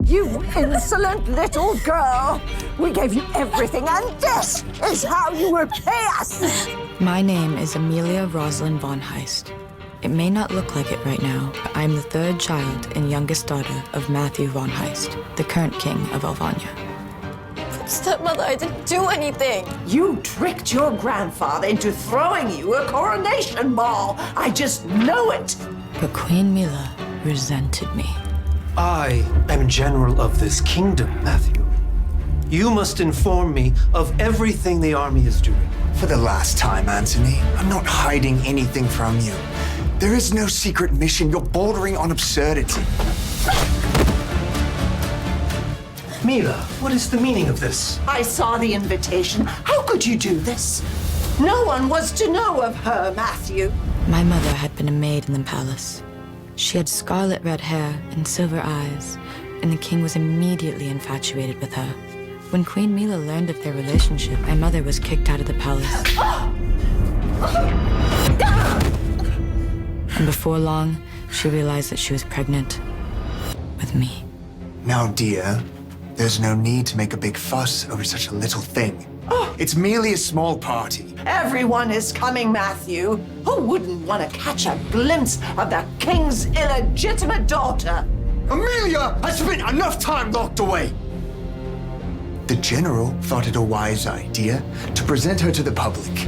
You insolent little girl! We gave you everything, and this is how you repay us! My name is Amelia Rosalind von Heist. It may not look like it right now, but I'm the third child and youngest daughter of Matthew von Heist, the current king of Alvania. Stepmother, I didn't do anything. You tricked your grandfather into throwing you a coronation ball. I just know it. But Queen Mila resented me. I am general of this kingdom, Matthew. You must inform me of everything the army is doing. For the last time, Anthony, I'm not hiding anything from you. There is no secret mission. You're bordering on absurdity. Mila, what is the meaning of this? I saw the invitation. How could you do this? No one was to know of her, Matthew. My mother had been a maid in the palace. She had scarlet red hair and silver eyes, and the king was immediately infatuated with her. When Queen Mila learned of their relationship, my mother was kicked out of the palace. And before long, she realized that she was pregnant with me. Now, dear, there's no need to make a big fuss over such a little thing. It's merely a small party. Everyone is coming, Matthew. Who wouldn't want to catch a glimpse of the king's illegitimate daughter? Amelia has spent enough time locked away. The general thought it a wise idea to present her to the public.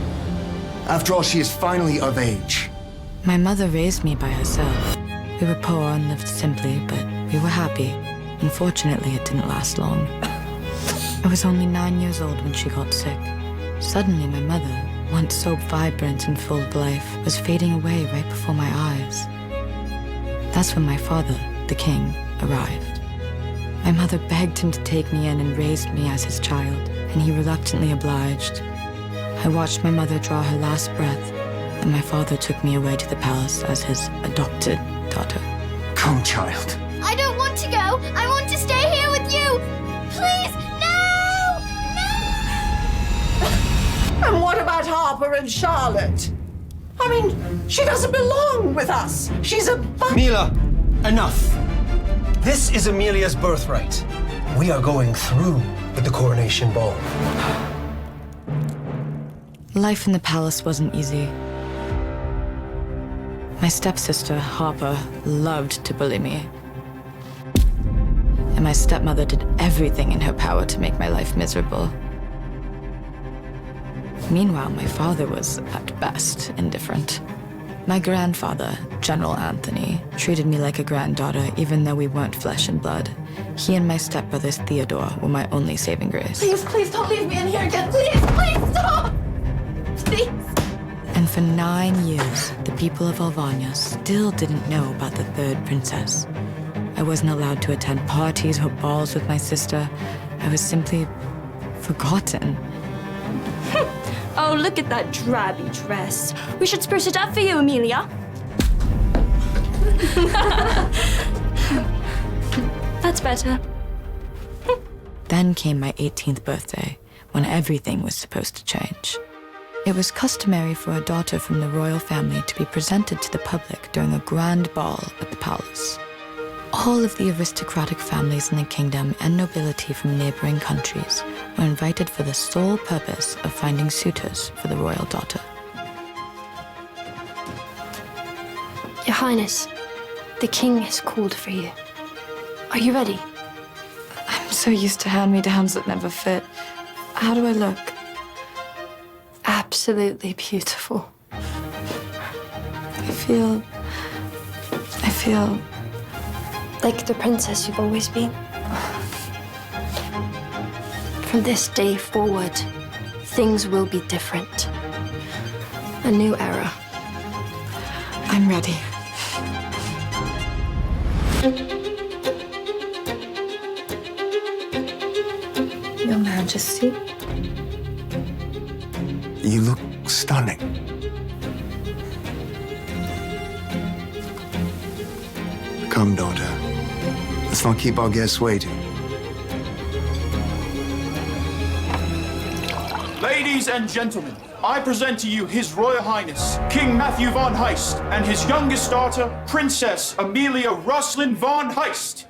After all, she is finally of age. My mother raised me by herself. We were poor and lived simply, but we were happy. Unfortunately, it didn't last long. I was only 9 years old when she got sick. Suddenly, my mother, once so vibrant and full of life, was fading away right before my eyes. That's when my father, the king, arrived. My mother begged him to take me in and raised me as his child, and he reluctantly obliged. I watched my mother draw her last breath, and my father took me away to the palace as his adopted daughter. Come, child. I don't want to go. I want to stay here with you. Please, no! No! And what about Harper and Charlotte? I mean, she doesn't belong with us. She's a Mila, enough. This is Amelia's birthright. We are going through with the coronation ball. Life in the palace wasn't easy. My stepsister, Harper, loved to bully me. And my stepmother did everything in her power to make my life miserable. Meanwhile, my father was, at best, indifferent. My grandfather, General Anthony, treated me like a granddaughter, even though we weren't flesh and blood. He and my stepbrother, Theodore, were my only saving grace. Please don't leave me in here again. Please stop! Please. And for 9 years, the people of Alvania still didn't know about the third princess. I wasn't allowed to attend parties or balls with my sister. I was simply forgotten. Oh, look at that drabby dress. We should spruce it up for you, Amelia. That's better. Then came my 18th birthday, when everything was supposed to change. It was customary for a daughter from the royal family to be presented to the public during a grand ball at the palace. All of the aristocratic families in the kingdom and nobility from neighboring countries were invited for the sole purpose of finding suitors for the royal daughter. Your Highness, the king has called for you. Are you ready? I'm so used to hand-me-downs that never fit. How do I look? Absolutely beautiful. I feel... Like the princess you've always been. From this day forward, things will be different. A new era. I'm ready. Your Majesty? You look stunning. Come, daughter. Let's not keep our guests waiting. Ladies and gentlemen, I present to you His Royal Highness, King Matthew von Heist, and his youngest daughter, Princess Amelia Rosalind von Heist.